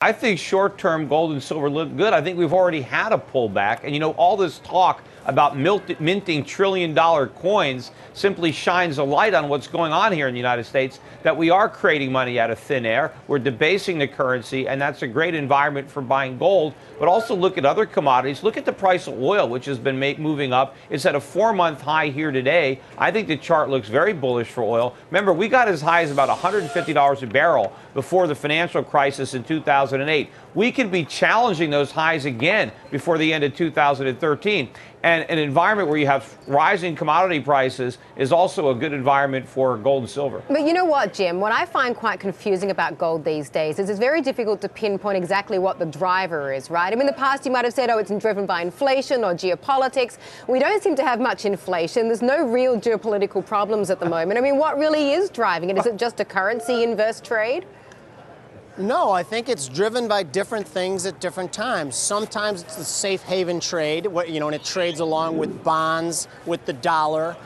I think short-term gold and silver look good. I think we've already had a pullback. And, all this talk about minting trillion-dollar coins simply shines a light on what's going on here in the United States, that we are creating money out of thin air. We're debasing the currency, and that's a great environment for buying gold. But also look at other commodities. Look at the price of oil, which has been moving up. It's at a 4-month high here today. I think the chart looks very bullish for oil. Remember, we got as high as about $150 a barrel before the financial crisis in 2008. We can be challenging those highs again before the end of 2013. And an environment where you have rising commodity prices is also a good environment for gold and silver. But you know what, Jim? What I find quite confusing about gold these days is it's very difficult to pinpoint exactly what the driver is, right? I mean, in the past you might have said, oh, it's driven by inflation or geopolitics. We don't seem to have much inflation. There's no real geopolitical problems at the moment. I mean, what really is driving it? Is it just a currency inverse trade? No, I think it's driven by different things at different times. Sometimes it's the safe haven trade, and it trades along with bonds, with the dollar,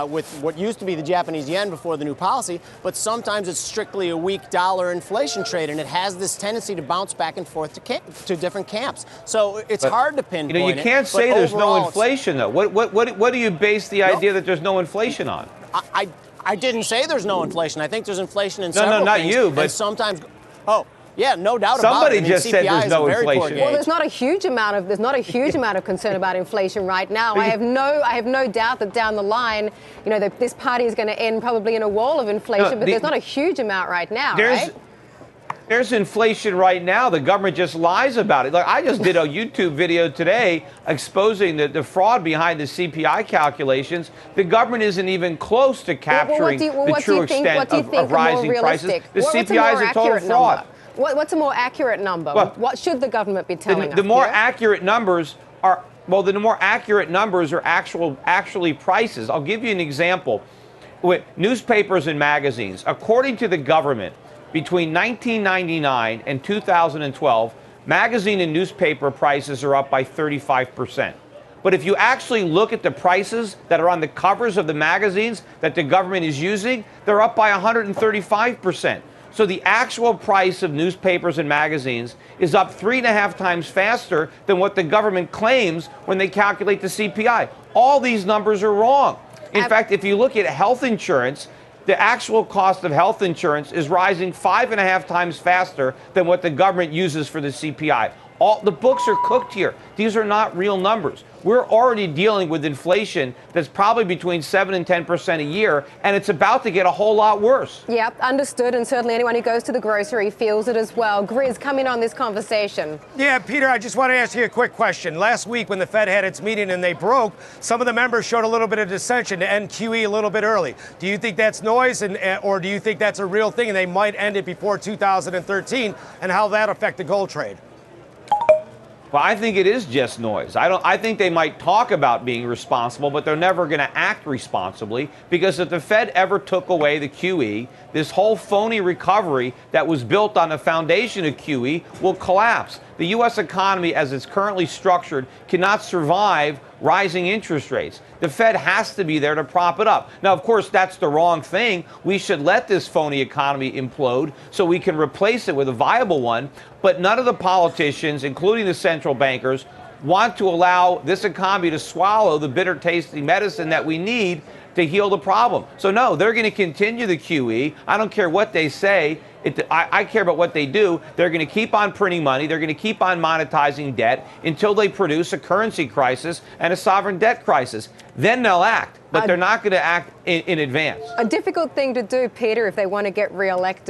with what used to be the Japanese yen before the new policy. But sometimes it's strictly a weak dollar inflation trade, and it has this tendency to bounce back and forth to different camps. So it's hard to pinpoint. You can't say there's no inflation, though. What do you base the idea that there's no inflation on? I didn't say there's no inflation. I think there's inflation in several things. No, not you, but sometimes. Oh, yeah, no doubt about it. Somebody just said there's no inflation. Well, there's not a huge amount of concern about inflation right now. I have no doubt that down the line, this party is going to end probably in a wall of inflation, but there's not a huge amount right now, right? There's inflation right now. The government just lies about it. Like, I just did a YouTube video today exposing the fraud behind the CPI calculations. The government isn't even close to capturing the true extent of rising prices. The CPI is a total fraud. What's a more accurate number? What should the government be telling us? The more accurate numbers are, actually prices. I'll give you an example. With newspapers and magazines, according to the government, between 1999 and 2012, magazine and newspaper prices are up by 35%. But if you actually look at the prices that are on the covers of the magazines that the government is using, they're up by 135%. So the actual price of newspapers and magazines is up 3.5 times faster than what the government claims when they calculate the CPI. All these numbers are wrong. In fact, if you look at health insurance, the actual cost of health insurance is rising 5.5 times faster than what the government uses for the CPI. All the books are cooked here. These are not real numbers. We're already dealing with inflation that's probably between 7 and 10% a year, and it's about to get a whole lot worse. Yep, understood, and certainly anyone who goes to the grocery feels it as well. Grizz, come in on this conversation. Yeah, Peter, I just want to ask you a quick question. Last week when the Fed had its meeting and they broke, some of the members showed a little bit of dissension to end QE a little bit early. Do you think that's noise, or do you think that's a real thing and they might end it before 2013, and how that affect the gold trade? Well, I think it is just noise. I think they might talk about being responsible, but they're never going to act responsibly, because if the Fed ever took away the QE, this whole phony recovery that was built on the foundation of QE will collapse. The U.S. economy, as it's currently structured, cannot survive rising interest rates. The Fed has to be there to prop it up. Now, of course, that's the wrong thing. We should let this phony economy implode so we can replace it with a viable one. But none of the politicians, including the central bankers, want to allow this economy to swallow the bitter tasting medicine that we need to heal the problem. So no, they're going to continue the QE. I don't care what they say. I care about what they do. They're going to keep on printing money. They're going to keep on monetizing debt until they produce a currency crisis and a sovereign debt crisis. Then they'll act, but they're not going to act in advance. A difficult thing to do, Peter, if they want to get reelected.